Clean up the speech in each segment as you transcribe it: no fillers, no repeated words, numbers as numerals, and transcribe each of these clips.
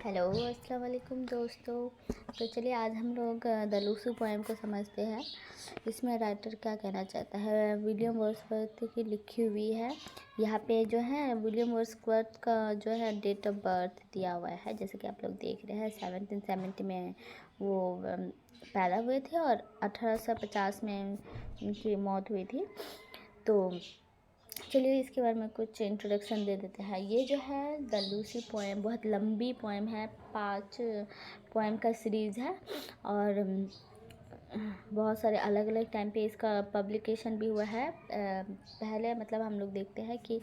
Hello अस्सलाम वालेकुम दोस्तों। तो चलिए आज हम लोग द लूसी पोएम को समझते हैं। इसमें राइटर क्या कहना चाहता है। विलियम वर्ड्सवर्थ की लिखी हुई है। यहाँ पे जो है विलियम वर्ड्सवर्थ का जो है डेट ऑफ बर्थ दिया हुआ है, जैसे कि आप लोग देख रहे हैं 1770 में वो पैदा हुए थे और 1850 में उनकी मौत हुई थी। तो चलिए इसके बारे में कुछ इंट्रोडक्शन दे देते हैं। ये जो है द लूसी पोएम बहुत लंबी पोएम है, 5 पोएम का सीरीज़ है और बहुत सारे अलग अलग टाइम पे इसका पब्लिकेशन भी हुआ है। पहले मतलब हम लोग देखते हैं कि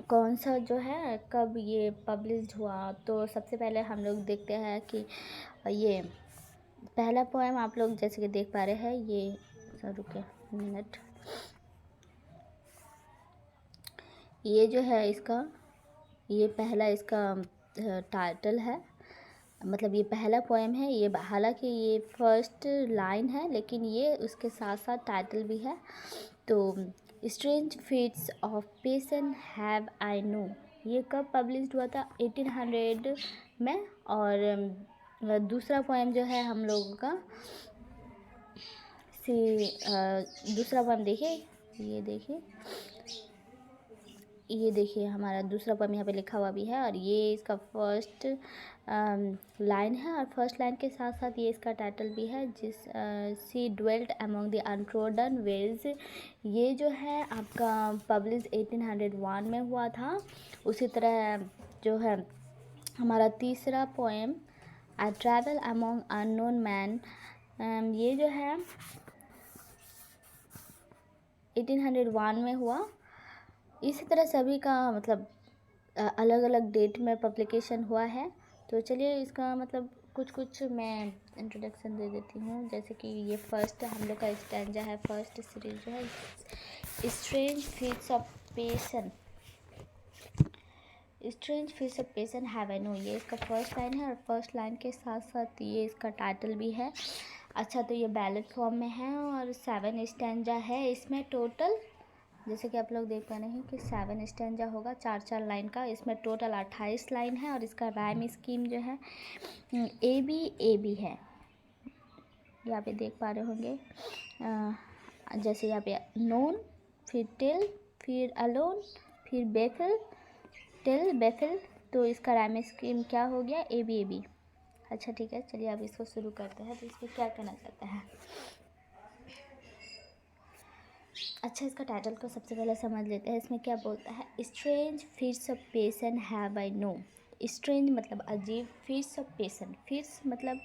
कौन सा जो है कब ये पब्लिश्ड हुआ। तो सबसे पहले हम लोग देखते हैं कि ये पहला पोएम आप लोग जैसे कि देख पा रहे हैं। ये रुके मिनट, ये जो है इसका ये पहला इसका टाइटल है, मतलब ये पहला पोएम है। ये हालांकि ये फर्स्ट लाइन है लेकिन ये उसके साथ साथ टाइटल भी है। तो strange fits of passion have I known, ये कब पब्लिश्ड हुआ था 1800 में। और दूसरा पोएम जो है हम लोगों का दूसरा पोएम देखिए, ये देखिए हमारा दूसरा पोएम यहाँ पे लिखा हुआ भी है और ये इसका फर्स्ट लाइन है और फर्स्ट लाइन के साथ साथ ये इसका टाइटल भी है, जिस she dwelt among the untrodden wells. ये जो है आपका पब्लिश 1801 में हुआ था। उसी तरह जो है हमारा तीसरा poem I travel among unknown man, ये जो है 1801 में हुआ। इसी तरह सभी का मतलब अलग अलग डेट में पब्लिकेशन हुआ है। तो चलिए इसका मतलब कुछ मैं इंट्रोडक्शन दे देती हूँ। जैसे कि ये फर्स्ट हम लोग का स्टैंजा है, फर्स्ट सीरीज जो है strange fits of passion, strange fits of passion have I known, ये इसका फर्स्ट लाइन है और फर्स्ट लाइन के साथ साथ ये इसका टाइटल भी है। अच्छा, तो ये बैलेट फॉर्म में है और 7 स्टैंजा है इसमें टोटल। जैसे कि आप लोग देख पा रहे हैं कि 7 स्टैंजा होगा 4-4 लाइन का। इसमें टोटल 28 लाइन है और इसका राइम स्कीम जो है ए बी है। यहाँ पे देख पा रहे होंगे जैसे यहाँ पे नोन, फिर टिल, फिर अलोन, फिर बेफिल, टिल बेफिल। तो इसका राइम स्कीम क्या हो गया, ए बी। अच्छा ठीक है, चलिए अब इसको शुरू करते हैं। तो इसको क्या कहना चाहता है। अच्छा, इसका टाइटल को सबसे पहले समझ लेते हैं। इसमें क्या बोलता है, strange fits of passion have I known. Strange मतलब अजीब, फीट्स ऑफ पेशन, फीट्स मतलब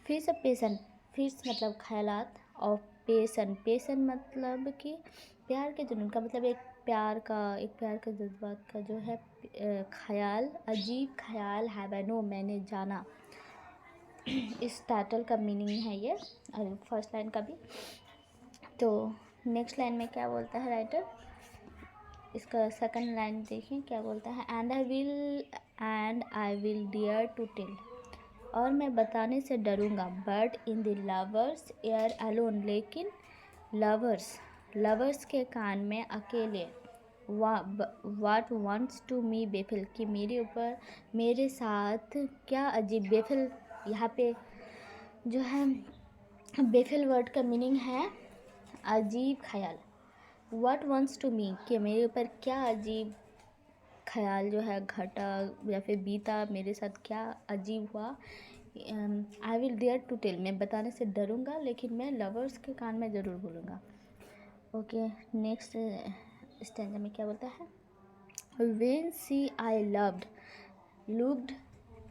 फीट्स ऑफ पेशन, फीट्स मतलब ख्यालात, और पेशन, पेशन मतलब कि प्यार के जुनून का, मतलब एक प्यार का जज्बात का जो है ख्याल, अजीब ख्याल हैव आई नो मैंने जाना। इस टाइटल का मीनिंग है ये और फर्स्ट लाइन का भी। तो नेक्स्ट लाइन में क्या बोलता है राइटर, इसका सेकंड लाइन देखिए क्या बोलता है, and I will dare to tell, और मैं बताने से डरूंगा, but in the lover's ear alone, लेकिन लवर्स के कान में अकेले, वाट वॉन्ट्स टू मी बेफिल, कि मेरे ऊपर मेरे साथ क्या अजीब। बेफिल यहाँ पे जो है बेफिल वर्ड का मीनिंग है अजीब ख्याल। व्हाट वॉन्ट्स टू मी, कि मेरे ऊपर क्या अजीब ख्याल जो है घटा या फिर बीता, मेरे साथ क्या अजीब हुआ। I will dare to tell, मैं बताने से डरूंगा लेकिन मैं लवर्स के कान में ज़रूर बोलूँगा। ओके, नेक्स्ट स्टैंजा में क्या बोलता है, when she I looked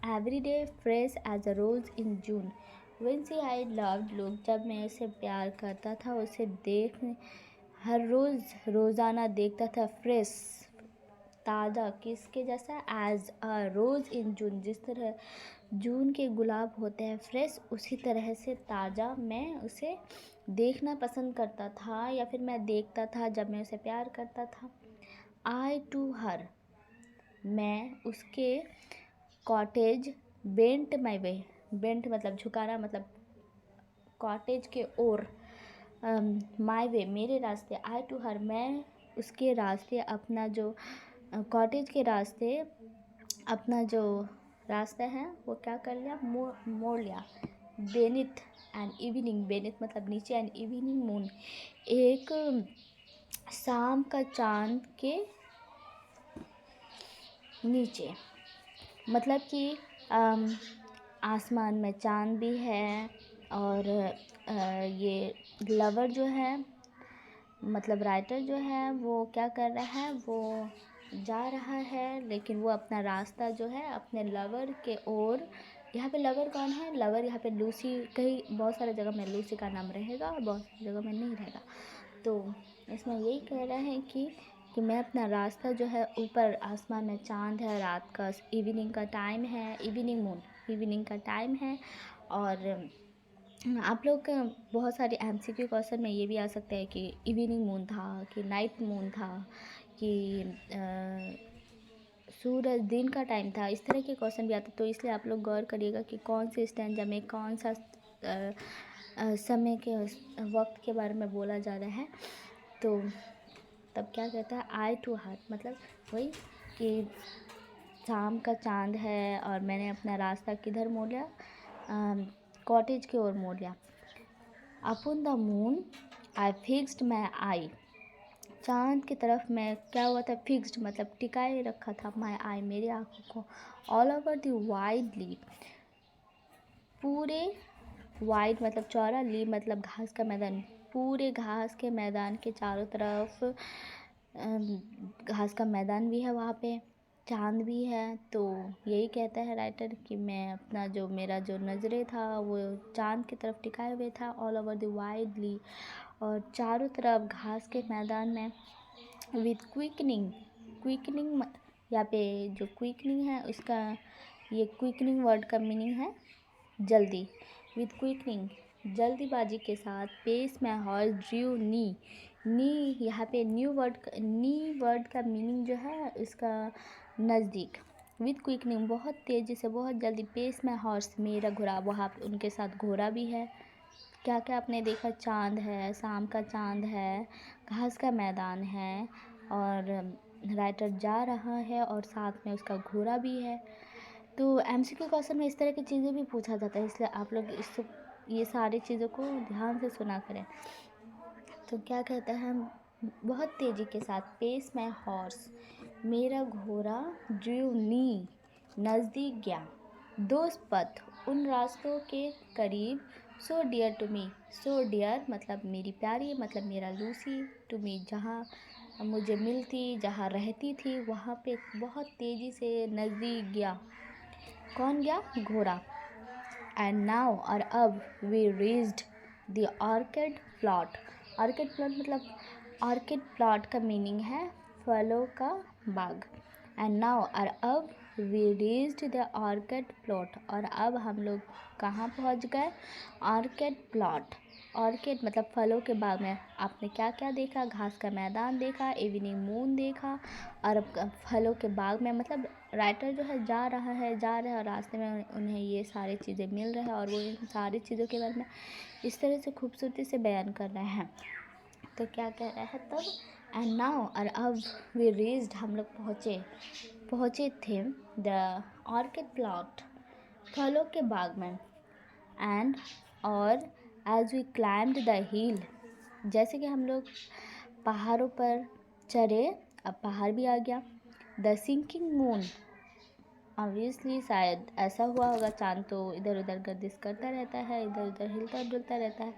every day fresh as a rose in June. When she I loved look, जब मैं उसे प्यार करता था, उसे देख हर रोज़ाना देखता था, फ्रेश ताज़ा, किसके जैसा, एज अ रोज़ इन जून, जिस तरह जून के गुलाब होते हैं फ्रेश, उसी तरह से ताज़ा मैं उसे देखना पसंद करता था या फिर मैं देखता था जब मैं उसे प्यार करता था। आई टू हर, मैं उसके कॉटेज बेंट माई वे, बेंट मतलब झुकाना, मतलब कॉटेज के ओर, माई वे मेरे रास्ते, आई टू हर मैं उसके रास्ते, अपना जो कॉटेज के रास्ते अपना जो रास्ता है वो क्या कर लिया, मोड़ लिया। बेनिथ एंड इवनिंग, बेनिथ मतलब नीचे, एंड इवनिंग मून, एक शाम का चांद के नीचे। मतलब कि आसमान में चांद भी है, और ये लवर जो है, मतलब राइटर जो है वो क्या कर रहा है, वो जा रहा है, लेकिन वो अपना रास्ता जो है अपने लवर के ओर। यहाँ पे लवर कौन है, लवर यहाँ पे लूसी, कहीं बहुत सारे जगह में लूसी का नाम रहेगा और बहुत सारी जगह में नहीं रहेगा। तो इसमें यही कह रहा है कि मैं अपना रास्ता जो है, ऊपर आसमान में चांद है, रात का इवनिंग का टाइम है, इवनिंग मून, इवनिंग का टाइम है। और आप लोग का बहुत सारे एमसीक्यू क्वेश्चन में ये भी आ सकता है कि इवनिंग मून था कि नाइट मून था, कि सूरज दिन का टाइम था, इस तरह के क्वेश्चन भी आते। तो इसलिए आप लोग गौर करिएगा कि कौन से स्टैंजा में कौन सा समय के वक्त के बारे में बोला जा रहा है। तो तब क्या कहता है, आई टू हार्ट, मतलब वही कि शाम का चांद है और मैंने अपना रास्ता किधर मोड़ लिया, कॉटेज की ओर मोड़ लिया। Upon the moon I fixed my eye, चांद की तरफ मैं क्या हुआ था, फिक्स्ड मतलब टिकाए रखा था, माई आई मेरी आँखों को। ऑल ओवर द वाइडली, पूरे, वाइड मतलब चौड़ा, ली मतलब घास का मैदान, पूरे घास के मैदान के चारों तरफ घास का मैदान भी है, वहाँ पे चांद भी है। तो यही कहता है राइटर कि मैं अपना जो मेरा जो नज़रें था वो चांद की तरफ टिकाए हुए था, ऑल ओवर द वाइडली, और चारों तरफ घास के मैदान में। विथ क्विकनिंग, क्विकनिंग यहाँ पे जो क्विकनिंग है उसका, ये क्विकनिंग वर्ड का मीनिंग है जल्दी। विथ क्विकनिंग, जल्दीबाजी के साथ, पेस में हॉर्स ड्रू नी, नी यहाँ पे न्यू वर्ड, नी वर्ड का मीनिंग जो है इसका नज़दीक। विथ क्विकनिंग बहुत तेज़ी से, बहुत जल्दी, पेस में हॉर्स मेरा घोड़ा, वहाँ पे उनके साथ घोड़ा भी है। क्या क्या आपने देखा, चांद है, शाम का चांद है, घास का मैदान है, और राइटर जा रहा है और साथ में उसका घोड़ा भी है। तो एमसीक्यू क्वेश्चन में इस तरह की चीज़ें भी पूछा जाता है, इसलिए आप लोग ये सारी चीज़ों को ध्यान से सुना करें। तो क्या कहता है, बहुत तेज़ी के साथ, पेस में हॉर्स मेरा घोड़ा, ड्रू नी नज़दीक गया, दोस्त पथ उन रास्तों के करीब, so dear to me, so dear मतलब मेरी प्यारी, मतलब मेरा लूसी, टू मी जहाँ मुझे मिलती, जहाँ रहती थी, वहाँ पे बहुत तेज़ी से नज़दीक गया। कौन गया, घोड़ा। एंड नाउ और अब, we reached the orchard plot, orchard plot मतलब, ऑर्किड प्लॉट का मीनिंग है फलों का बाग। एंड नाउ और अब, we reached the orchard plot, और अब हम लोग कहाँ पहुँच गए, ऑर्किड प्लॉट। ऑर्किड मतलब फलों के बाग में आपने क्या क्या देखा, घास का मैदान देखा, इवनिंग मून देखा, और अब फलों के बाग में मतलब राइटर जो है जा रहा है और रास्ते में उन्हें ये सारी चीज़ें मिल रहा है, और वो इन सारी चीज़ों के बारे में इस तरह से खूबसूरती से बयान कर रहे हैं। तो क्या कह रहा है तब, एंड नाउ और अब, वी रीच्ड हम लोग पहुँचे थे, द ऑर्किड प्लॉट फलों के बाग में, एंड और, as we climbed the hill जैसे कि हम लोग पहाड़ों पर चढ़े, अब पहाड़ भी आ गया। द सिंकिंग मून, ऑब्वियसली शायद ऐसा हुआ होगा, चांद तो इधर उधर गर्दिश करता रहता है, इधर उधर हिलता डुलता रहता है।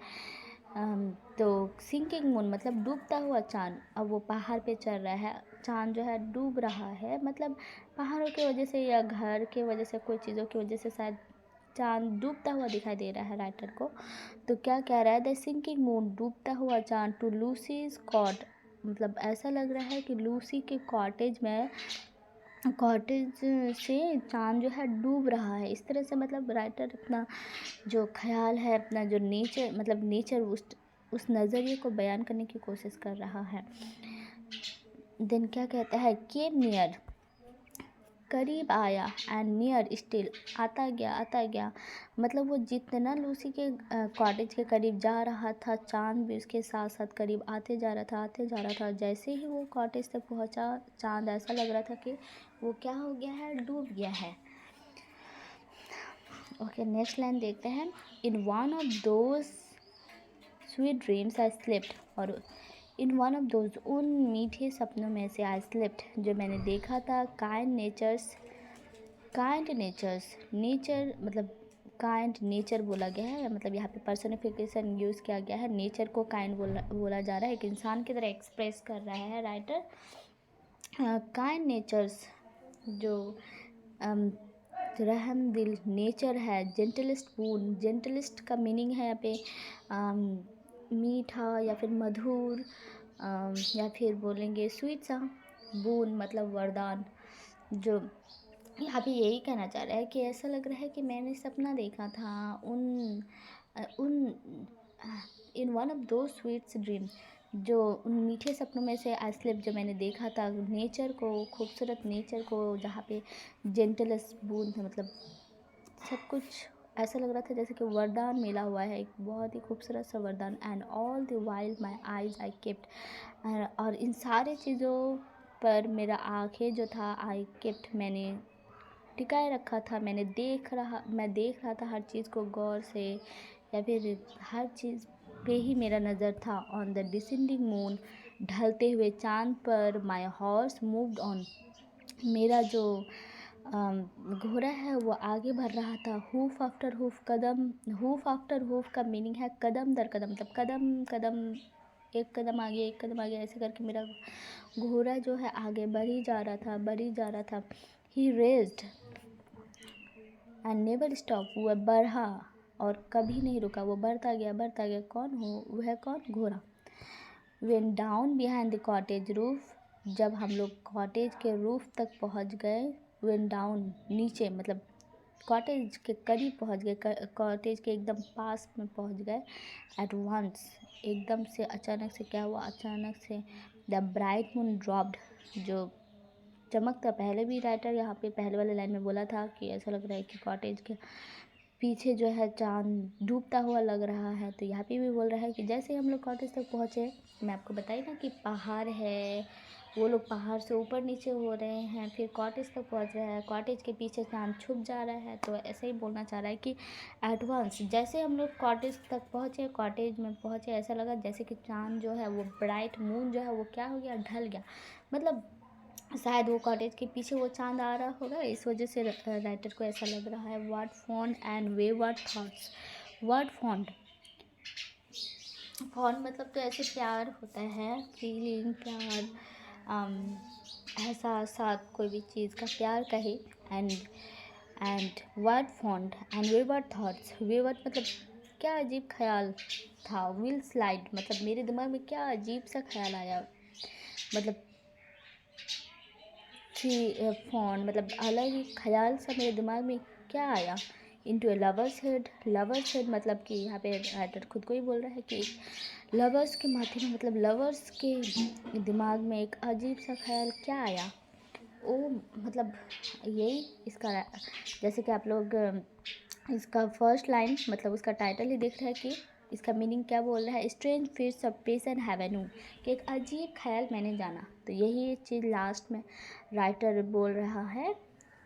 तो सिंकिंग मून मतलब डूबता हुआ चांद, अब वो पहाड़ पे चढ़ रहा है, चांद जो है डूब रहा है, मतलब पहाड़ों की वजह से या घर की वजह से, कोई चीज़ों की वजह से शायद चांद डूबता हुआ दिखाई दे रहा है राइटर को। तो क्या कह रहा है, द सिंकिंग मून डूबता हुआ चांद, टू लूसीज कॉट, मतलब ऐसा लग रहा है कि लूसी के कॉटेज में, कॉटेज से चांद जो है डूब रहा है, इस तरह से मतलब राइटर अपना जो ख्याल है, अपना जो नेचर मतलब नेचर उस नज़रिए को बयान करने की कोशिश कर रहा है। देन क्या कहता है, केम नियर, करीब आया, एंड नियर स्टिल, आता गया। मतलब वो जितना लूसी के कॉटेज के करीब जा रहा था, चांद भी उसके साथ साथ करीब आते जा रहा था। जैसे ही वो कॉटेज तक पहुंचा, चांद ऐसा लग रहा था कि वो क्या हो गया है, डूब गया है। ओके, नेक्स्ट लाइन देखते हैं। In one of those sweet dreams I slipped, और इन वन ऑफ दोज, उन मीठे सपनों में से, आई स्लिप्ट, जो मैंने देखा था, काइंड नेचर्स, नेचर मतलब काइंड नेचर बोला गया है, मतलब यहाँ पे पर्सनिफिकेशन यूज़ किया गया है। नेचर को काइंड बोला जा रहा है, एक इंसान की तरह एक्सप्रेस कर रहा है राइटर। काइंड नेचर्स, जो रहम दिल नेचर है। जेंटलिस्ट बून, जेंटलिस्ट का मीनिंग है यहाँ पे मीठा या फिर मधुर, या फिर बोलेंगे स्वीट सा। बून मतलब वरदान। जो यहाँ पे यही कहना चाह रहा है कि ऐसा लग रहा है कि मैंने सपना देखा था उन इन वन ऑफ दो स्वीट्स ड्रीम, जो उन मीठे सपनों में से आई स्लिप, जो मैंने देखा था नेचर को, खूबसूरत नेचर को, जहाँ पे जेंटलेस्ट बून था, मतलब सब कुछ ऐसा लग रहा था जैसे कि वरदान मिला हुआ है, एक बहुत ही खूबसूरत सा वरदान। And all the while my eyes I kept, और इन सारी चीज़ों पर मेरा आँखें जो था, आई केप्ट, मैंने टिकाए रखा था। मैं देख रहा था हर चीज़ को गौर से, या फिर हर चीज़ पे ही मेरा नज़र था। ऑन द डिसेंडिंग मून, ढलते हुए चांद पर, माई हॉर्स मूव्ड ऑन, मेरा जो घोड़ा है वो आगे बढ़ रहा था। Hoof after hoof, hoof after hoof का मीनिंग है कदम दर कदम, मतलब कदम, एक कदम आगे ऐसे करके मेरा घोड़ा जो है आगे बढ़ ही जा रहा था। ही रेस्ड एंड नेवर स्टॉप, वह बढ़ा और कभी नहीं रुका, वो बढ़ता गया। कौन हो वह, कौन, घोड़ा। When down behind the cottage roof, जब हम लोग कॉटेज के रूफ तक पहुंच गए। वेन डाउन नीचे, मतलब कॉटेज के करीब पहुंच गए, कॉटेज के एकदम पास में पहुंच गए। एट वंस, एकदम से, अचानक से क्या हुआ, अचानक से द ब्राइट मून ड्रॉप्ड, जो चमकता, पहले भी राइटर यहाँ पे पहले वाले लाइन में बोला था कि ऐसा लग रहा है कि कॉटेज के पीछे जो है चांद डूबता हुआ लग रहा है। तो यहाँ पे भी बोल रहा है कि जैसे हम लोग कॉटेज तक पहुँचे, मैं आपको बताई ना कि पहाड़ है, वो लोग पहाड़ से ऊपर नीचे हो रहे हैं, फिर कॉटेज तक पहुँच रहे हैं, कॉटेज के पीछे चांद छुप जा रहा है। तो ऐसे ही बोलना चाह रहा है कि एडवांस, जैसे हम लोग कॉटेज तक पहुँचे, कॉटेज में पहुँचे, ऐसा लगा जैसे कि चांद जो है वो ब्राइट मून जो है वो क्या हो गया, ढल गया। मतलब शायद वो कॉटेज के पीछे वो चांद आ रहा होगा, इस वजह से राइटर को ऐसा लग रहा है। Word fond and wayward thoughts, word fond मतलब तो ऐसे प्यार होता है, फीलिंग, प्यार, एहसास, कोई भी चीज़ का प्यार कहे। And word fond and wayward thoughts, wayward मतलब क्या अजीब ख्याल था। विल स्लाइड मतलब मेरे दिमाग में क्या अजीब सा ख्याल आया, मतलब फॉन्ड मतलब अलग ही ख्याल सा मेरे दिमाग में क्या आया। इनटू ए लवर्स हेड मतलब कि यहाँ पे राइटर खुद को ही बोल रहा है कि लवर्स के माथे में, मतलब लवर्स के दिमाग में एक अजीब सा ख्याल क्या आया। ओ मतलब यही इसका, जैसे कि आप लोग इसका फर्स्ट लाइन मतलब उसका टाइटल ही देख रहे हैं कि इसका मीनिंग क्या बोल रहा है। Strange fits of peace and heaven, कि एक अजीब ख्याल मैंने जाना। तो यही चीज़ लास्ट में राइटर बोल रहा है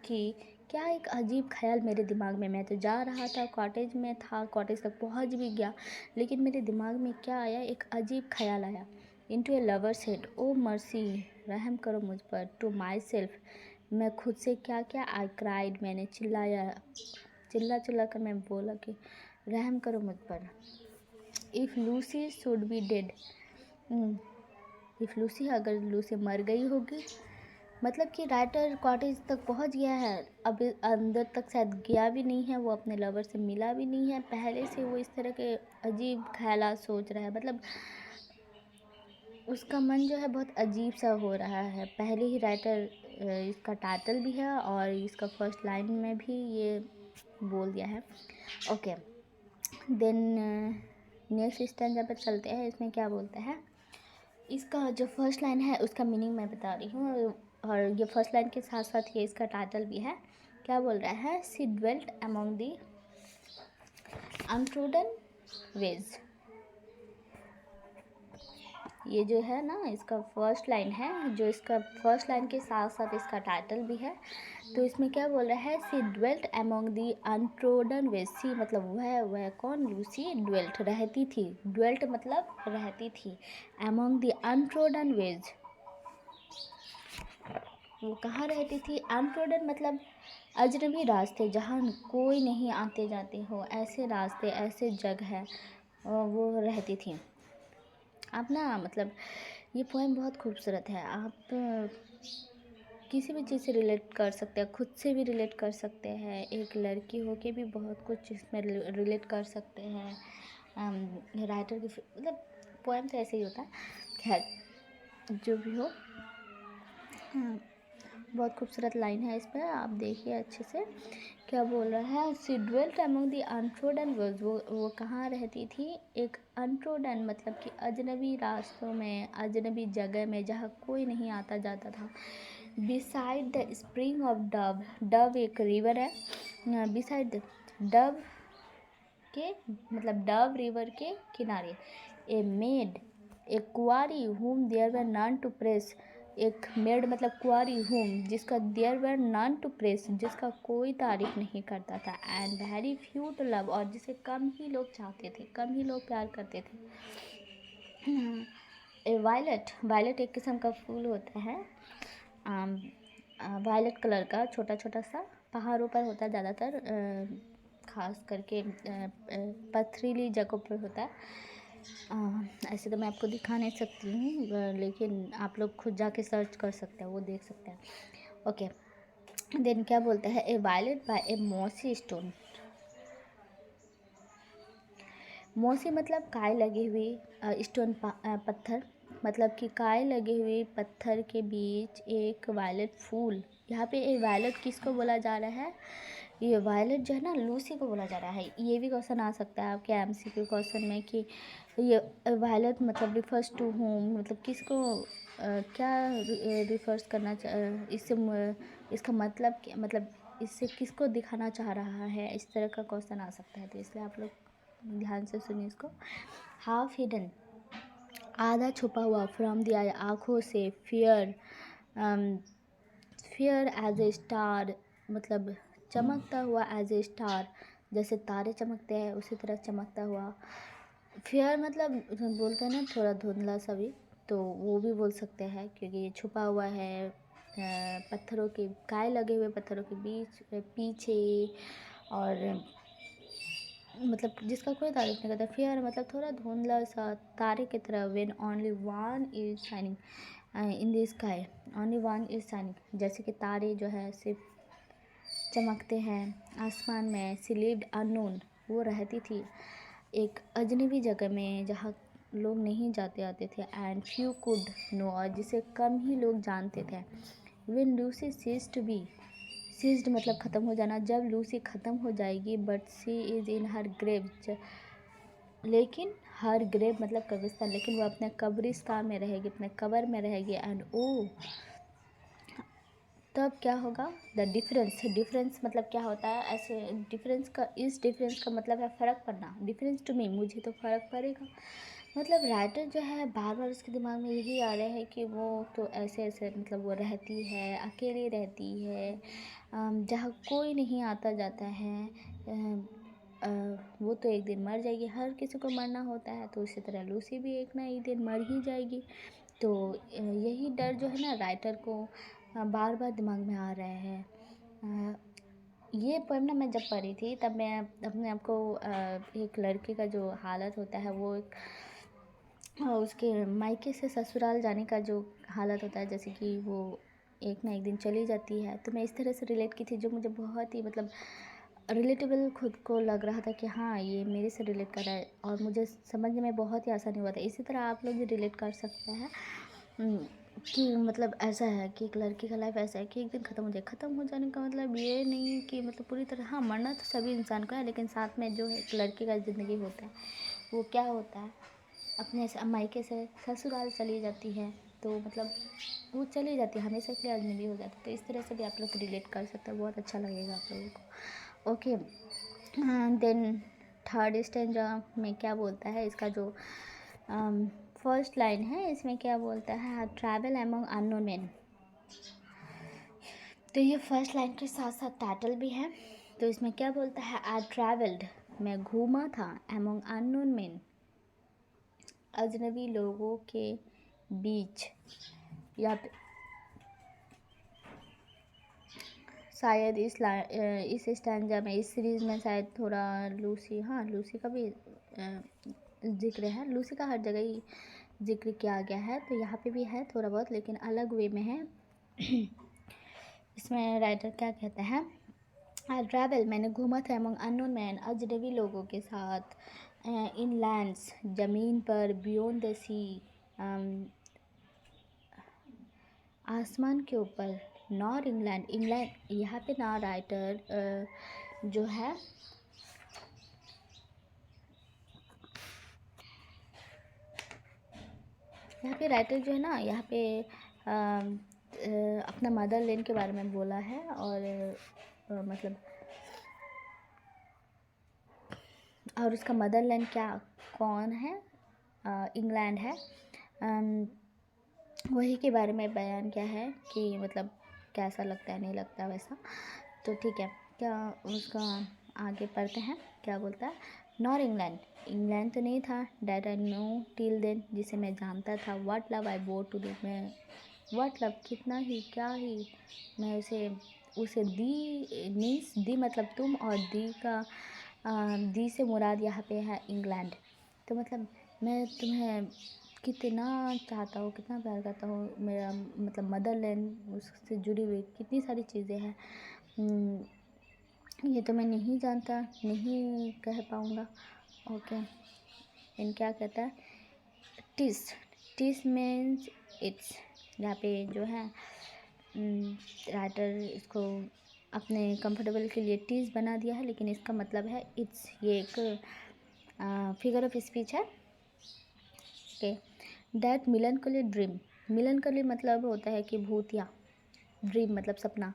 कि क्या एक अजीब ख्याल मेरे दिमाग में, मैं तो जा रहा था, कॉटेज में था, कॉटेज तक पहुंच भी गया, लेकिन मेरे दिमाग में क्या आया, एक अजीब ख्याल आया। इनटू ए लवर्स हेड, ओ मर्सी, रहम करो मुझ पर। टू माई सेल्फ, मैं खुद से क्या क्या, आई क्राइड, मैंने चिल्ला कर मैं बोला कि रहम करो मुझ पर। If Lucy should be dead, if Lucy, अगर लूसी मर गई होगी, मतलब कि राइटर कॉटेज तक पहुंच गया है, अब अंदर तक शायद गया भी नहीं है, वो अपने लवर से मिला भी नहीं है, पहले से वो इस तरह के अजीब ख्यालात सोच रहा है। मतलब उसका मन जो है बहुत अजीब सा हो रहा है। पहले ही राइटर इसका टाइटल भी है और इसका फर्स्ट लाइन में भी ये बोल दिया है। ओके, देन नेक्स्ट स्टैंजा पर चलते हैं। इसमें क्या बोलते हैं, इसका जो फर्स्ट लाइन है उसका मीनिंग मैं बता रही हूँ। और ये फर्स्ट लाइन के साथ साथ ये इसका टाइटल भी है। क्या बोल रहा है? She dwelt among the untrodden veg. ये जो है ना इसका फर्स्ट लाइन है, जो इसका फर्स्ट लाइन के साथ साथ इसका टाइटल भी है। तो इसमें क्या बोल रहा है? She dwelt among the untrodden veg. सी मतलब वह कौन? लूसी ड्वेल्ट रहती थी, ड्वेल्ट मतलब रहती थी, अमॉन्ग दी अनट्रोडन वेज, वो कहाँ रहती थी? अनट्रोडन मतलब अजनबी रास्ते, जहाँ कोई नहीं आते जाते हो, ऐसे रास्ते, ऐसे जगह वो रहती थी। आप ना मतलब ये पोएम बहुत खूबसूरत है। आप किसी भी चीज़ से रिलेट कर सकते हैं, खुद से भी रिलेट कर सकते हैं, एक लड़की हो के भी बहुत कुछ इसमें रिलेट कर सकते हैं। राइटर की मतलब पोएम तो ऐसे ही होता है। खैर जो भी हो, बहुत खूबसूरत लाइन है इस पर, आप देखिए अच्छे से। क्या बोल रहा है? She dwelt among the untrodden world. वो कहाँ रहती थी? एक अनट्रोडन मतलब कि अजनबी रास्तों में, अजनबी जगह में, जहाँ कोई नहीं आता जाता था। Beside the spring of Dove. Dove एक रिवर है। बिसाइड डव के मतलब डव रिवर के किनारे। ए मेड, ए कुआरी whom there were none to press। एक मेड मतलब कुआरी whom जिसका there were none to press, जिसका कोई तारीफ नहीं करता था, and very few to love, और जिसे कम ही लोग चाहते थे, कम ही लोग प्यार करते थे। ए वायलेट, वायलेट एक किस्म का फूल होता है, वायलेट कलर का, छोटा छोटा सा, पहाड़ों पर होता है ज़्यादातर, खास करके पथरीली जगहों पर होता है। ऐसे तो मैं आपको दिखा नहीं सकती हूँ, लेकिन आप लोग खुद जाके सर्च कर सकते हैं, वो देख सकते हैं। ओके, देन क्या बोलता है? ए वायलेट बाय ए मॉसी स्टोन। मॉसी मतलब काय लगी हुई, स्टोन पत्थर, मतलब कि काय लगी हुई पत्थर के बीच एक वायलेट फूल। यहाँ पे ए वायलेट किसको बोला जा रहा है? ये वायलेट जो है ना, लूसी को बोला जा रहा है। ये भी क्वेश्चन आ सकता है आपके एमसीक्यू क्वेश्चन में कि ये वायलेट मतलब रिफर्स टू होम, मतलब किसको क्या रिफर्स करना इससे इसका मतलब क्या, मतलब इससे किसको दिखाना चाह रहा है, इस तरह का क्वेश्चन आ सकता है। तो इसलिए आप लोग ध्यान से सुनिए इसको। हाफ हिडन, आधा छुपा हुआ, फ्रॉम द आई, आँखों से, fair, fair as a star मतलब चमकता हुआ, एज ए स्टार जैसे तारे चमकते हैं उसी तरह चमकता हुआ। फेयर मतलब बोलते हैं ना थोड़ा धुंधला सा भी, तो वो भी बोल सकते हैं क्योंकि ये छुपा हुआ है पत्थरों के, काय लगे हुए पत्थरों के बीच पीछे, और मतलब जिसका कोई तारीफ नहीं करता। फेयर मतलब थोड़ा धुंधला सा, तारे की तरह। When only one is shining in the sky, only one is shining, जैसे कि तारे जो है सिर्फ चमकते हैं आसमान में। सी लिव्ड अननोन, वो रहती थी एक अजनबी जगह में जहाँ लोग नहीं जाते आते थे। एंड फ्यू कुड नो, और जिसे कम ही लोग जानते थे। When Lucy ceased to be, ceased मतलब ख़त्म हो जाना, जब लूसी ख़त्म हो जाएगी। But she is in her grave, लेकिन हर ग्रेव मतलब कब्रिस्तान, लेकिन वो अपने कब्रिस्तान में रहेगी, अपने कब्र में रहेगी। एंड ओ, तब क्या होगा? द डिफरेंस, डिफरेंस मतलब क्या होता है? ऐसे डिफरेंस का, इस डिफरेंस का मतलब है फ़र्क पड़ना। डिफरेंस टू मी, मुझे तो फ़र्क पड़ेगा। मतलब राइटर जो है बार बार उसके दिमाग में यही आ रहा है कि वो तो ऐसे ऐसे मतलब वो रहती है, अकेली रहती है, जहाँ कोई नहीं आता जाता है। वो तो एक दिन मर जाएगी, हर किसी को मरना होता है, तो उसी तरह लूसी भी एक ना एक दिन मर ही जाएगी। तो यही डर जो है ना राइटर को बार बार दिमाग में आ रहा है। ये पोएम ना मैं जब पढ़ी थी तब मैं अपने आप को एक लड़के का जो हालत होता है, वो एक उसके मायके से ससुराल जाने का जो हालत होता है, जैसे कि वो एक ना एक दिन चली जाती है, तो मैं इस तरह से रिलेट की थी, जो मुझे बहुत ही मतलब रिलेटेबल खुद को लग रहा था कि हाँ ये मेरे से रिलेट कर रहा है, और मुझे समझने में बहुत ही आसानी हुआ था। इसी तरह आप लोग भी रिलेट कर सकते हैं कि मतलब ऐसा है कि एक लड़की का लाइफ ऐसा है कि एक दिन ख़त्म हो जाए। ख़त्म हो जाने का मतलब ये नहीं कि मतलब पूरी तरह, हाँ मरना तो सभी इंसान को है, लेकिन साथ में जो है एक लड़की का ज़िंदगी होता है वो क्या होता है, अपने मायके से ससुराल चली जाती है। तो मतलब वो चली जाती है, हमेशा के लिए अजनबी हो जाती है। तो इस तरह से भी आप लोग रिलेट कर सकते हैं, बहुत अच्छा लगेगा आप लोगों को। ओके, देन थर्ड स्टैंजा में क्या बोलता है, इसका जो फर्स्ट लाइन है इसमें क्या बोलता है, ट्रैवल अमंग अननोन मैन। तो ये फर्स्ट लाइन के साथ साथ टाइटल भी है। तो इसमें क्या बोलता है, आई ट्रैवल्ड, मैं घूमा था, अमंग अननोन मैन, अजनबी लोगों के बीच। या शायद इस स्टैंजा में, इस सीरीज़ में शायद थोड़ा लूसी, हाँ लूसी का भी जिक्र है। लूसी का हर जगह ही जिक्र किया गया है, तो यहाँ पे भी है थोड़ा बहुत, लेकिन अलग वे में है। इसमें राइटर क्या कहता है, आई ट्रैवल, मैंने घूमा था, अमंग अननोन मैन, अजनबी लोगों के साथ, इन लैंड्स, ज़मीन पर, बियॉन्ड द सी, आसमान के ऊपर, नॉर इंग्लैंड, इंग्लैंड यहाँ पे ना राइटर जो है यहाँ पे राइटर जो है ना, यहाँ पे अपना मदरलैंड के बारे में बोला है, और मतलब और उसका मदरलैंड क्या कौन है, इंग्लैंड है। वही के बारे में बयान किया है कि मतलब कैसा लगता है, नहीं लगता वैसा। तो ठीक है, क्या उसका आगे पढ़ते हैं क्या बोलता है। नॉर इंग्लैंड, इंग्लैंड तो नहीं था, that I know till then, जिसे मैं जानता था, what love I bore to do, मैं व्हाट लव, कितना ही, क्या ही मैं उसे दी, मीन्स दी मतलब तुम, और दी से मुराद यहाँ पे है इंग्लैंड। तो मतलब मैं तुम्हें कितना चाहता हूँ, कितना प्यार करता हूँ, मेरा मतलब मदरलैंड, उससे जुड़ी हुई कितनी सारी चीज़ें हैं, ये तो मैं नहीं जानता, नहीं कह पाऊँगा। ओके, इन क्या कहता है, टिस, टिस मीन्स इट्स। यहाँ पे जो है राइटर इसको अपने कंफर्टेबल के लिए टीज बना दिया है, लेकिन इसका मतलब है इट्स। ये एक फिगर ऑफ स्पीच है। ओके, दैट मिलनकली ड्रीम, मिलनकली मतलब होता है कि भूतिया, ड्रीम मतलब सपना,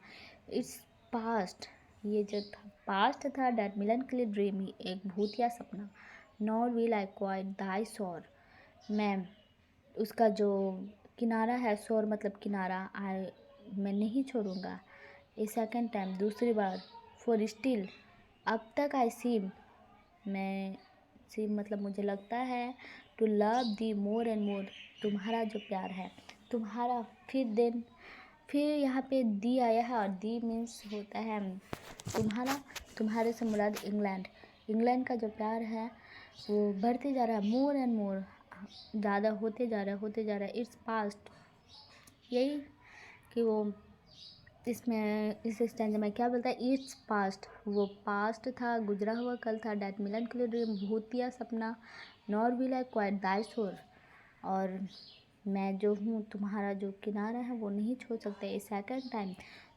इट्स पास्ट, ये जो था पास्ट था, दैट मिलनकली ड्रीम, एक भूतिया सपना, नॉर विल आई क्वाइट दाई शोर, मैं उसका जो किनारा है, शोर मतलब किनारा, मैं नहीं छोड़ूंगा, ए सेकेंड टाइम, दूसरी बार, फॉर स्टिल, अब तक, आई सीम, मैं सीम मतलब मुझे लगता है, to love thee more and more, तुम्हारा जो प्यार है, तुम्हारा, फिर देन, फिर यहाँ पे दी आया है, और दी मीन्स होता है तुम्हारा, तुम्हारे से मुराद इंग्लैंड, इंग्लैंड का जो प्यार है वो बढ़ते जा रहा है, मोर एंड मोर, ज़्यादा होते जा रहा है, होते जा रहा है, इट्स पास्ट, यही कि वो इसमें इस स्टैंजा में क्या बोलता है, इट्स पास्ट, वो पास्ट था, गुजरा हुआ कल था, डैट मिलनकली ड्रीम, भूतिया सपना, नॉर विल आई क्वाइट दाई शोर, और मैं जो हूँ तुम्हारा जो किनारा है वो नहीं छोड़ सकता, ए सेकेंड टाइम,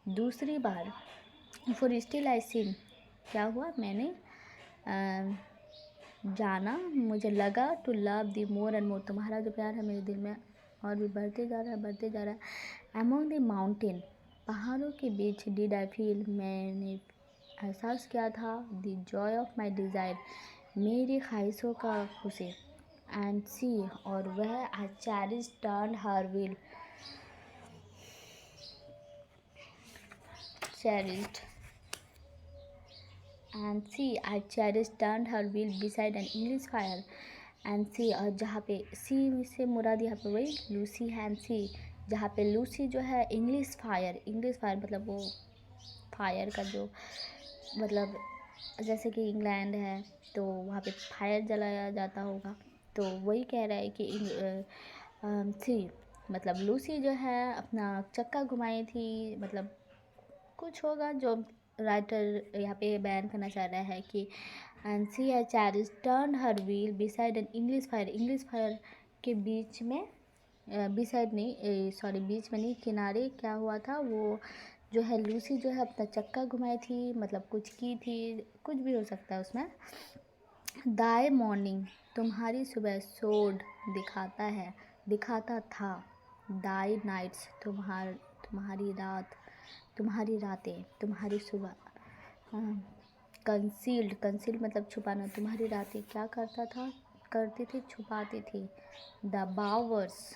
दूसरी बार, फॉर स्टिल आई सीम, क्या हुआ, मैंने जाना, मुझे लगा, to love thee more and more, तुम्हारा जो प्यार है मेरे दिल में और भी बढ़ते जा रहा है, बढ़ते जा रहा है, अमंग द माउंटेन, पहाड़ों के बीच, डिड आई फील, मैंने एहसास किया था, the Joy of my desire, मेरी ख्वाहिशों का खुशी, एंड सी, और वह, I cherish turn her wheel, cherished, and see, I cherished turned her wheel beside an English fire, and see, और जहाँ पे सी से मुराद यहाँ पे वही लूसी है, एंड सी, जहाँ पे लूसी जो है, इंग्लिश फायर, इंग्लिश फायर मतलब वो फायर का जो मतलब, जैसे कि इंग्लैंड है तो वहाँ पे फायर जलाया जाता होगा, तो वही कह रहा है कि सी मतलब लूसी जो है अपना चक्का घुमाई थी, मतलब कुछ होगा जो राइटर यहाँ पे बयान करना चाह रहा है कि, and she has cherish turn her wheel beside an English fire, English fire के बीच में, बिसाइड नहीं, सॉरी बीच में नहीं, किनारे क्या हुआ था, वो जो है लूसी जो है अपना चक्का घुमाई थी, मतलब कुछ की थी, कुछ भी हो सकता है उसमें, दाई मॉर्निंग, तुम्हारी सुबह, सोड दिखाता है, दिखाता था, दाई नाइट्स, तुम्हारी रातें, तुम्हारी सुबह। कंसील्ड मतलब छुपाना, तुम्हारी रातें क्या करती थी, छुपाती थी। द बावर्स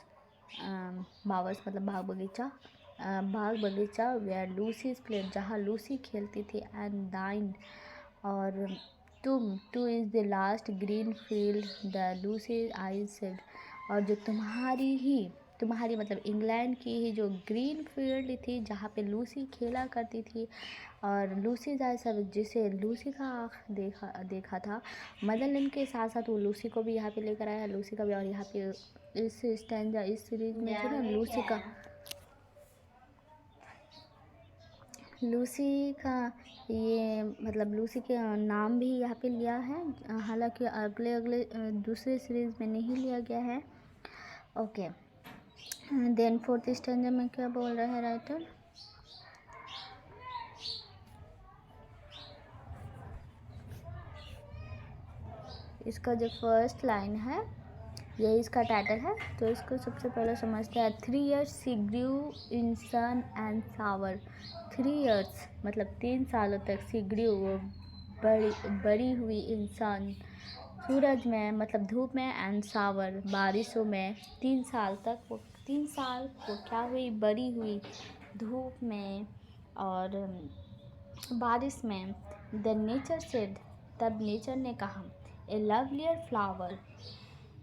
मतलब बाग बगीचा वेयर लूसीज प्लेड, जहाँ लूसी खेलती थी। एंड दाइन और two is the last green field the Lucy I said, और जो तुम्हारी मतलब इंग्लैंड की ही जो ग्रीन फील्ड थी जहाँ पे लूसी खेला करती थी। और लूसी जाए सब, जिसे लूसी का आँख देखा था। मदरलैंड के साथ साथ वो लूसी को भी यहाँ पे लेकर आया, लूसी का भी। और यहाँ पे इस सीरीज में जो ना लूसी का ये मतलब लूसी के नाम भी यहाँ पे लिया है, हालांकि अगले दूसरे सीरीज में नहीं लिया गया है। ओके, देन फोर्थ स्टैंडर्ड में क्या बोल रहा है राइटर? इसका जो फर्स्ट लाइन है यही इसका टाइटल है, तो इसको सबसे पहले समझते हैं। 3 years she grew in sun and shower. 3 years मतलब 3 सालों तक शी ग्रू वो बड़ी हुई इंसान, सूरज में मतलब धूप में, एंड सावर बारिशों में। 3 साल वो क्या हुई, बड़ी हुई धूप में और बारिश में। द नेचर सेड, तब नेचर ने कहा, ए लवलियर फ्लावर,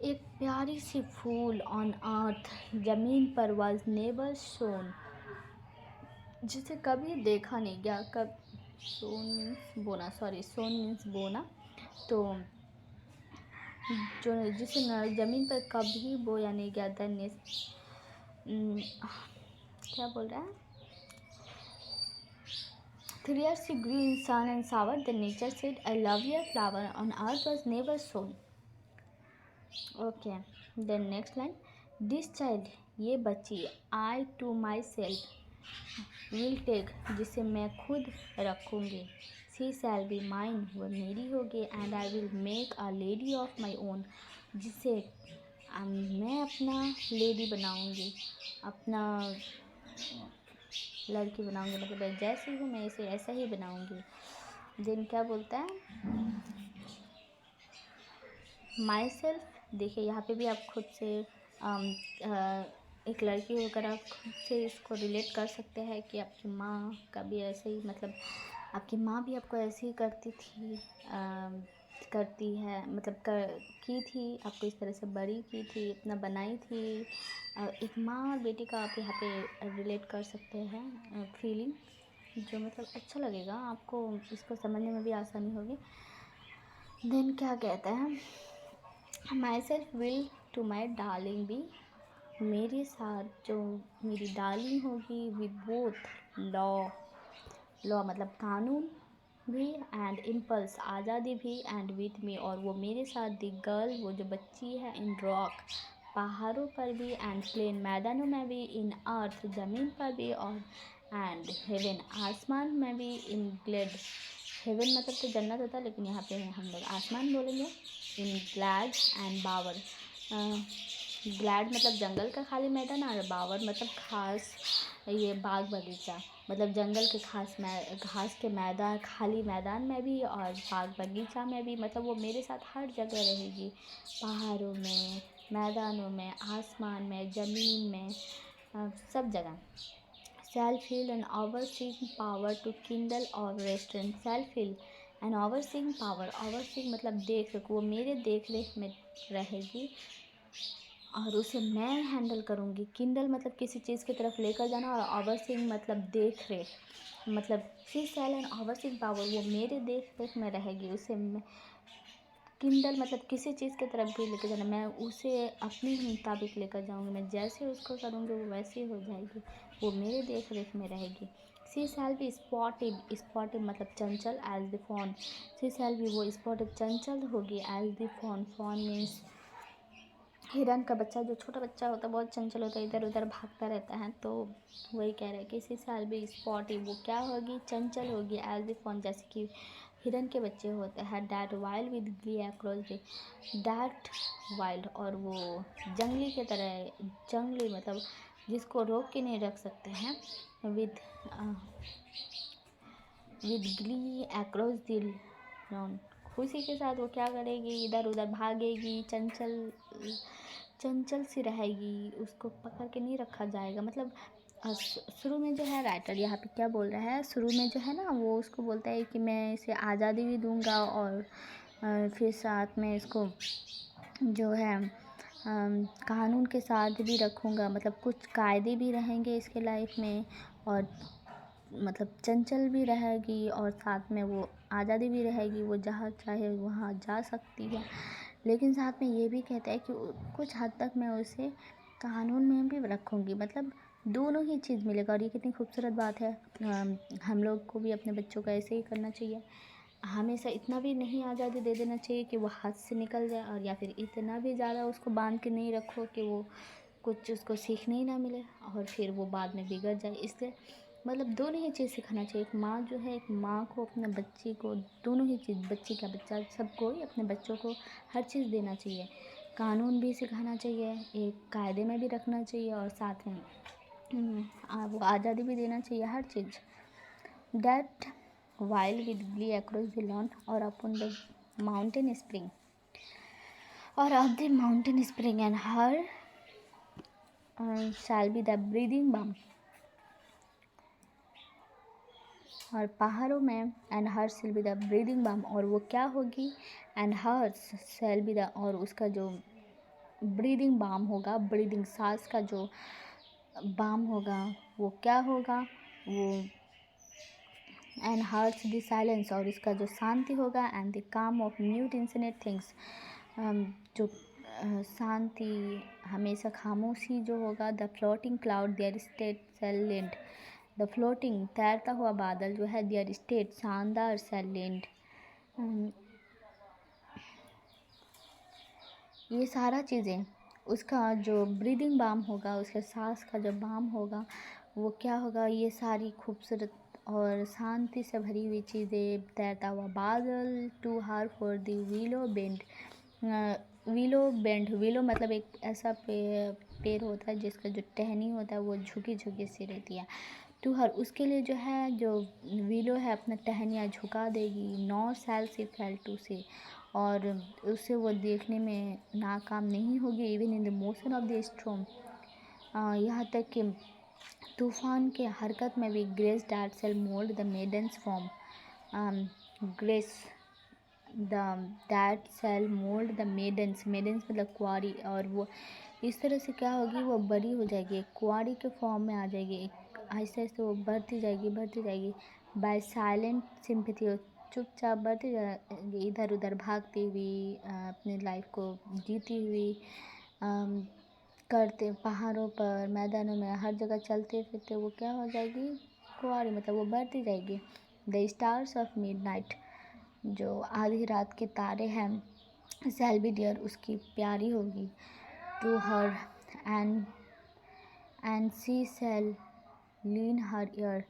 एक प्यारी सी फूल ऑन अर्थ, जमीन पर वॉज नेवर शोन, जिसे कभी देखा नहीं गया। शोन मीन्स बोना, तो जो जिसे जमीन पर कभी बोया नहीं गया। क्या बोल रहा है? 3 years she grew in sun and shower. The nature said, a lovelier flower on earth was never sown. Okay, then next line. This child, ये बच्ची, I to myself will take, जिसे मैं खुद रखूँगी। She shall be mine, वह मेरी होगी। And I will make a lady of my own, जिसे मैं अपना लेडी बनाऊँगी, अपना लड़की बनाऊँगी, मतलब जैसी हूँ मैं इसे ऐसा ही बनाऊँगी। देन क्या बोलता है? माई सेल्फ, देखिए यहाँ पे भी आप खुद से एक लड़की होकर आप खुद से इसको रिलेट कर सकते हैं कि आपकी माँ का भी ऐसे ही, मतलब आपकी माँ भी आपको ऐसे ही करती है, मतलब की थी, आपको इस तरह से बड़ी की थी, इतना बनाई थी। एक माँ और बेटी का आप यहाँ पे रिलेट कर सकते हैं फीलिंग, जो मतलब अच्छा लगेगा आपको, इसको समझने में भी आसानी होगी। देन क्या कहता है? Myself will to my darling be, मेरे साथ जो मेरी डार्लिंग होगी। विद बोथ लॉ मतलब कानून भी, एंड इम्पल्स आज़ादी भी, एंड विथ मी और वो मेरे साथ। द गर्ल वो जो बच्ची है। इन रॉक पहाड़ों पर भी, एंड प्लेन मैदानों में भी, इन अर्थ ज़मीन पर भी, और एंड हेवन आसमान में भी। इन ग्लेड, हेवन मतलब तो जन्नत होता है, लेकिन यहाँ पे हम लोग आसमान बोलेंगे। इन ग्लैड एंड बावर, ग्लैड मतलब जंगल का खाली मैदान, और बावर मतलब खास ये बाग बगीचा, मतलब जंगल के घास के मैदान, खाली मैदान में भी, और बाग बगीचा में भी। मतलब वो मेरे साथ हर जगह रहेगी, पहाड़ों में, मैदानों में, आसमान में, ज़मीन में, सब जगह। Shall feel an overseeing power to kindle or restrain. Shall feel an overseeing power, overseeing मतलब देख रेख, वो मेरे देख रेख में रहेगी और उसे मैं हैंडल करूँगी। किंडल मतलब किसी चीज़ की तरफ लेकर जाना, और ओवरसीइंग मतलब देख रेख, मतलब she shall an overseeing power, वो मेरे देख रेख में रहेगी। उसे मैं किंडल मतलब किसी चीज़ की तरफ भी लेकर जाना, मैं उसे अपने मुताबिक लेकर जाऊँगी, मैं जैसे उसको करूँगी वो वैसे हो जाएगी, वो मेरे देख रेख में रहेगी। शी शैल बी स्पॉटिव मतलब चंचल, as the fawn, she shall be वो स्पॉटिव चंचल होगी, एज द फॉन मीन्स हिरन का बच्चा, जो छोटा बच्चा होता है बहुत चंचल होता है, इधर उधर भागता रहता है, तो वही कह रहे हैं कि शी शैल बी स्पॉटिव, वो क्या होगी, चंचल होगी, एज द फॉन जैसे कि हिरन के बच्चे होते हैं। That wild with Glee across the, that wild और वो जंगली की तरह, जंगली मतलब जिसको रोक के नहीं रख सकते हैं, with Glee across the lawn. खुशी के साथ वो क्या करेगी, इधर उधर भागेगी, चंचल सी रहेगी, उसको पकड़ के नहीं रखा जाएगा। मतलब शुरू में जो है राइटर यहाँ पे क्या बोल रहा है, शुरू में जो है ना वो उसको बोलता है कि मैं इसे आज़ादी भी दूंगा और फिर साथ में इसको जो है कानून के साथ भी रखूँगा, मतलब कुछ कायदे भी रहेंगे इसके लाइफ में, और मतलब चंचल भी रहेगी और साथ में वो आज़ादी भी रहेगी, वो जहाँ चाहे वहाँ जा सकती है। लेकिन साथ में ये भी कहता है कि कुछ हद तक मैं उसे कानून में भी रखूँगी, मतलब दोनों ही चीज़ मिलेगा। और ये कितनी खूबसूरत बात है। हम लोग को भी अपने बच्चों का ऐसे ही करना चाहिए। हमेशा इतना भी नहीं आज़ादी दे देना चाहिए कि वो हाथ से निकल जाए, और या फिर इतना भी ज़्यादा उसको बांध के नहीं रखो कि वो कुछ उसको सीखने ही ना मिले और फिर वो बाद में बिगड़ जाए। इसलिए मतलब दोनों ही चीज़ सिखाना चाहिए। एक माँ जो है, एक माँ को अपने बच्चे को दोनों ही चीज़, बच्ची का बच्चा सबको ही अपने बच्चों को हर चीज़ देना चाहिए। कानून भी सिखाना चाहिए, एक कायदे में भी रखना चाहिए, और साथ में वो आज़ादी भी देना चाहिए, हर चीज़। That while with glee across the lawn or upon the mountain spring, or up the mountain spring, and her shall be the breathing balm, और पहाड़ों में and hers shall be the breathing balm, और वो क्या होगी, and hers shall be the, और उसका जो breathing balm होगा, breathing सांस का जो balm होगा, वो क्या होगा, वो and hers the silence, और इसका जो शांति होगा, and the calm of mute infinite things, जो शांति हमेशा खामोशी जो होगा, the floating cloud their state silent, the floating तैरता हुआ बादल जो है, देयर स्टेट शानदार सैलेंट, ये सारा चीज़ें उसका जो ब्रीदिंग बाम होगा, उसके सांस का जो बाम होगा, वो क्या होगा, ये सारी खूबसूरत और शांति से भरी हुई चीज़ें, तैरता हुआ बादल, to her for the willow bend, willow मतलब एक ऐसा पेड़ होता है जिसका जो टहनी होता है वो झुकी झुकी सी रहती है। टू हर उसके लिए जो है, जो विलो है अपना टहनियाँ झुका देगी, नॉ सैल सी फेल टू से, और उससे वो देखने में नाकाम नहीं होगी, even in the motion of the storm, यहाँ तक कि तूफान के हरकत में भी, grace that shall mould the maiden's form, grace that shall mould the maiden's मतलब कुआरी, और वो इस तरह से क्या होगी, वो बड़ी हो जाएगी, एक कुआरी के फॉर्म में आ जाएगी, एक आहिस्ते आहिस्ते वो बढ़ती जाएगी बाय साइलेंट सिंपैथी, चुपचाप बढ़ती जाएगी, इधर उधर भागती हुई, अपनी लाइफ को जीती हुई, करते पहाड़ों पर, मैदानों में, हर जगह चलते फिरते वो क्या हो जाएगी, कुआरी, मतलब वो बढ़ती जाएगी। द स्टार्स ऑफ मिडनाइट, जो आधी रात के तारे हैं, शैल बी डियर, उसकी प्यारी होगी, to her, and she shall lean her ear,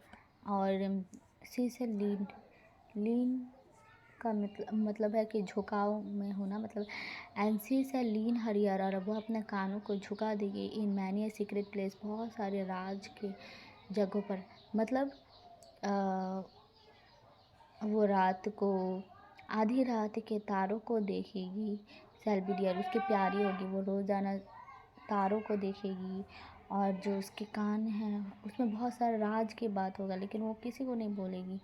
और शी शैल लीन का मतलब है कि झुकाव में होना, मतलब and she shall lean her ear, और वो अपने कानों को झुका देगी, इन मैनी सीक्रेट प्लेस, बहुत सारे राज के जगहों पर, मतलब वो रात को आधी रात के तारों को देखेगी, सेल्बी डियर उसकी प्यारी होगी, वो रोज़ाना तारों को देखेगी, और जो उसके कान हैं उसमें बहुत सारे राज की बात होगा, लेकिन वो किसी को नहीं बोलेगी,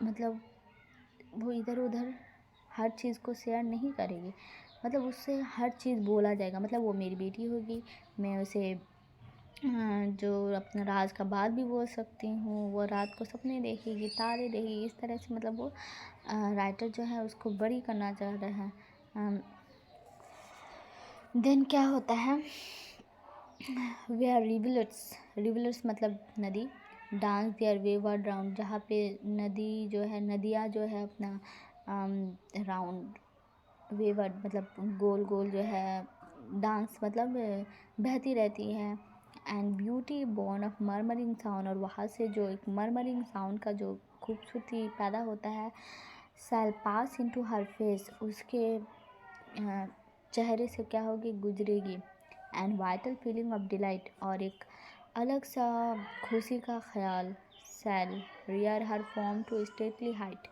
मतलब वो इधर उधर हर चीज़ को शेयर नहीं करेगी, मतलब उससे हर चीज़ बोला जाएगा, मतलब वो मेरी बेटी होगी, मैं उसे जो अपना राज का बात भी बोल सकती हूँ, वो रात को सपने देखेगी, तारे देखेगी, इस तरह से मतलब वो राइटर जो है उसको बड़ी करना चाह रहा है। देन क्या होता है, वेयर रिवलर्स मतलब नदी, डांस देयर वेवर्ड राउंड, जहाँ पे नदी जो है, नदियाँ जो है अपना राउंड, वेवर्ड मतलब गोल गोल जो है, डांस मतलब बहती रहती है, and beauty born of murmuring sound, और वहाँ से जो एक मरमरिंग साउंड का जो खूबसूरती पैदा होता है, शैल पास इनटू हर फेस, उसके चेहरे से क्या होगी, गुजरेगी, and vital feeling of delight, और एक अलग सा खुशी का ख्याल। Shall rear her form to stately height,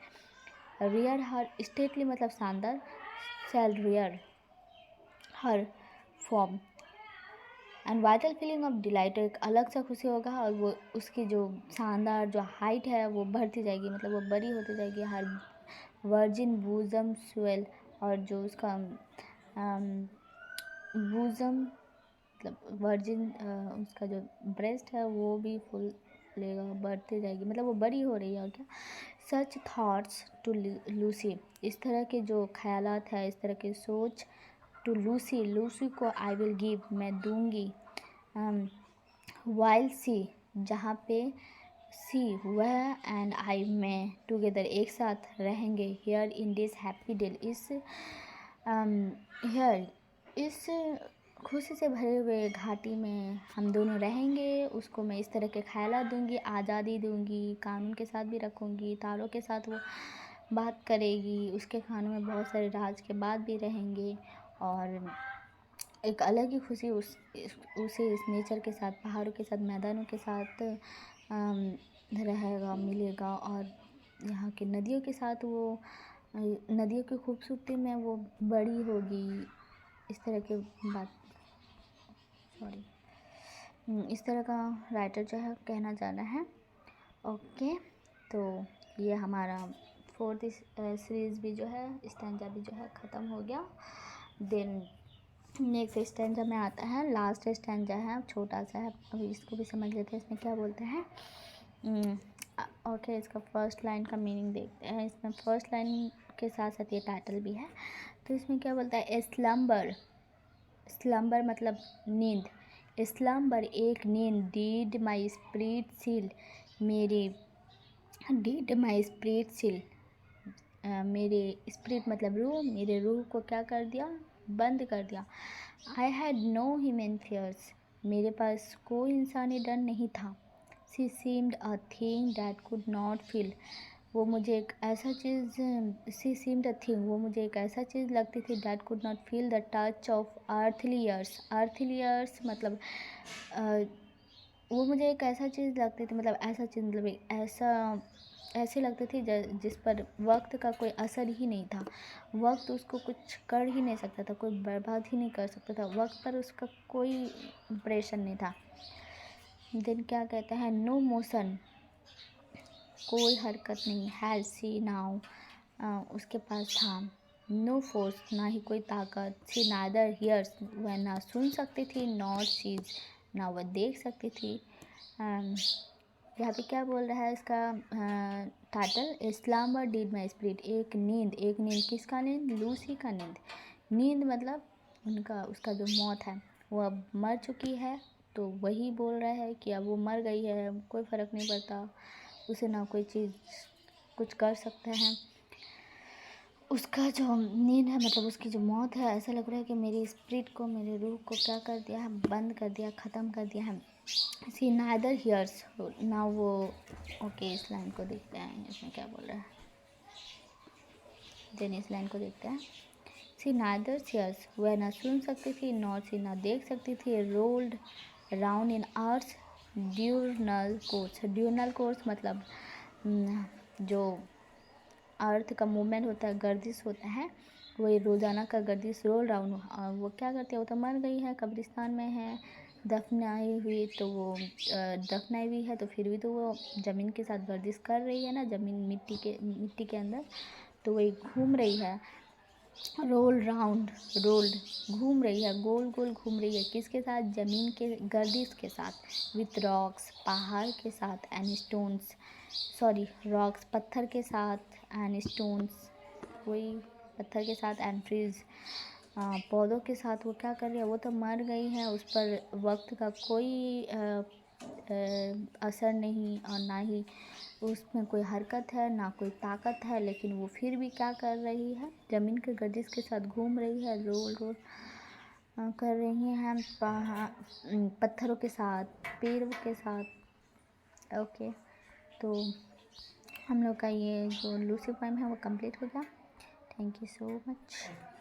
rear her stately मतलब शानदार, shall rear her form and vital feeling of delight, एक अलग सा खुशी होगा, और वो उसकी जो शानदार जो हाइट है वो बढ़ती जाएगी, मतलब वो बड़ी होती जाएगी। हर वर्जिन बूजम स्वेल, और जो उसका बूजम मतलब वर्जिन उसका जो ब्रेस्ट है वो भी फुल लेगा, बढ़ती जाएगी, मतलब वो बड़ी हो रही है। और क्या सच थॉट्स टू लूसी, इस तरह के जो ख्यालात है, इस तरह की सोच, टू लूसी, लूसी को आई विल गिव, मैं दूंगी। वाइल सी, जहाँ पे सी वह एंड आई में टुगेदर एक साथ रहेंगे। Here in this happy dell, इस हियर इस खुशी से भरे हुए घाटी में हम दोनों रहेंगे। उसको मैं इस तरह के ख्यालात दूंगी, आज़ादी दूंगी, कानून के साथ भी रखूंगी, तारों के साथ वो बात करेगी, उसके खानों में बहुत सारे राज के बाद भी रहेंगे, और एक अलग ही खुशी उसे इस नेचर के साथ, पहाड़ों के साथ, मैदानों के साथ रहेगा, मिलेगा। और यहाँ की नदियों के साथ वो नदियों की खूबसूरती में वो बड़ी होगी। इस तरह के बात इस तरह का राइटर जो है कहना चाह रहा है। ओके, तो ये हमारा 4th सीरीज़ भी जो है, स्टैंजा भी जो है ख़त्म हो गया। देन नेक्स्ट स्टैंजा में आता है, लास्ट स्टैंजा है, छोटा सा है, अभी इसको भी समझ लेते हैं इसमें क्या बोलते हैं। ओके, इसका फर्स्ट लाइन का मीनिंग देखते हैं। इसमें फर्स्ट लाइन के साथ साथ ये टाइटल भी है। तो इसमें क्या बोलता है, स्लम्बर, स्लम्बर मतलब नींद, स्लम्बर एक नींद, डीड माई स्पिरिट सील, मेरी डीड माई स्पिरिट सील, मेरे स्पिरिट मतलब रूह, मेरे रूह को क्या कर दिया, बंद कर दिया। I had no human fears, मेरे पास कोई इंसानी डर नहीं था। She seemed a thing that could not feel, वो मुझे एक ऐसा चीज़, शी सीम्ड अ थिंग, वो मुझे एक ऐसा चीज़ लगती थी, that could not feel the touch of earthly years, earthly years मतलब वो मुझे एक ऐसा चीज़ लगती थी, मतलब ऐसा चीज़ मतलब एक ऐसा ऐसे लगती थी जिस पर वक्त का कोई असर ही नहीं था। वक्त उसको कुछ कर ही नहीं सकता था, कोई बर्बाद ही नहीं कर सकता था, वक्त पर उसका कोई इम्प्रेशन नहीं था। देन क्या कहता है, नो मोशन, कोई हरकत नहीं, हैज़ सी नाउ, उसके पास था। नो फोर्स, ना ही कोई ताकत। सी नादर हियर्स, वह ना सुन सकती थी, नॉट सीज, ना वह देख सकती थी। यहाँ पे क्या बोल रहा है इसका टाइटल, इस्लाम डीड माई स्पिरिट, एक नींद, एक नींद, किसका नींद, लूसी का नींद। नींद मतलब उनका, उसका जो मौत है, वो अब मर चुकी है, तो वही बोल रहा है कि अब वो मर गई है, कोई फ़र्क नहीं पड़ता उसे, ना कोई चीज़ कुछ कर सकते हैं। उसका जो नींद है मतलब उसकी जो मौत है, ऐसा लग रहा है कि मेरी स्पिरिट को, मेरे रूह को क्या कर दिया है, बंद कर दिया, ख़त्म कर दिया है। सी नाइदर हियर्स, ना वो, ओके इस लाइन को देखते हैं इसमें क्या बोल रहा है। देन इस लाइन को देखते हैं, सी नाइदर हियर्स, वह ना सुन सकती थी, नॉट सी, ना देख सकती थी, rolled round in hours diurnal course, diurnal course मतलब जो अर्थ का मूवमेंट होता है, गर्दिश होता है, वही रोज़ाना का गर्दिश, रोल राउंड। वो क्या करती है, वो तो मर गई है, कब्रिस्तान में है, दफनाई हुई, तो वो दफनाई हुई है, तो फिर भी तो वो ज़मीन के साथ गर्दिश कर रही है ना, ज़मीन मिट्टी के अंदर, तो वही घूम रही है, रोल राउंड, रोल्ड घूम रही है, गोल गोल घूम रही है, किसके साथ, ज़मीन के गर्दिश के साथ, विथ रॉक्स, पहाड़ के साथ, एंड स्टोन्स, सॉरी रॉक्स पत्थर के साथ, एंड स्टोन्स वही पत्थर के साथ, एंड ट्रीज पौधों के साथ। वो क्या कर रही है, वो तो मर गई है, उस पर वक्त का कोई असर नहीं, और ना ही उसमें कोई हरकत है, ना कोई ताकत है, लेकिन वो फिर भी क्या कर रही है, ज़मीन के गर्दिश के साथ घूम रही है, रोल रोल कर रही हैं, पत्थरों के साथ, पेड़ों के साथ। ओके, तो हम लोग का ये जो लूसी पोएम है वो कंप्लीट हो गया। Thank you so much.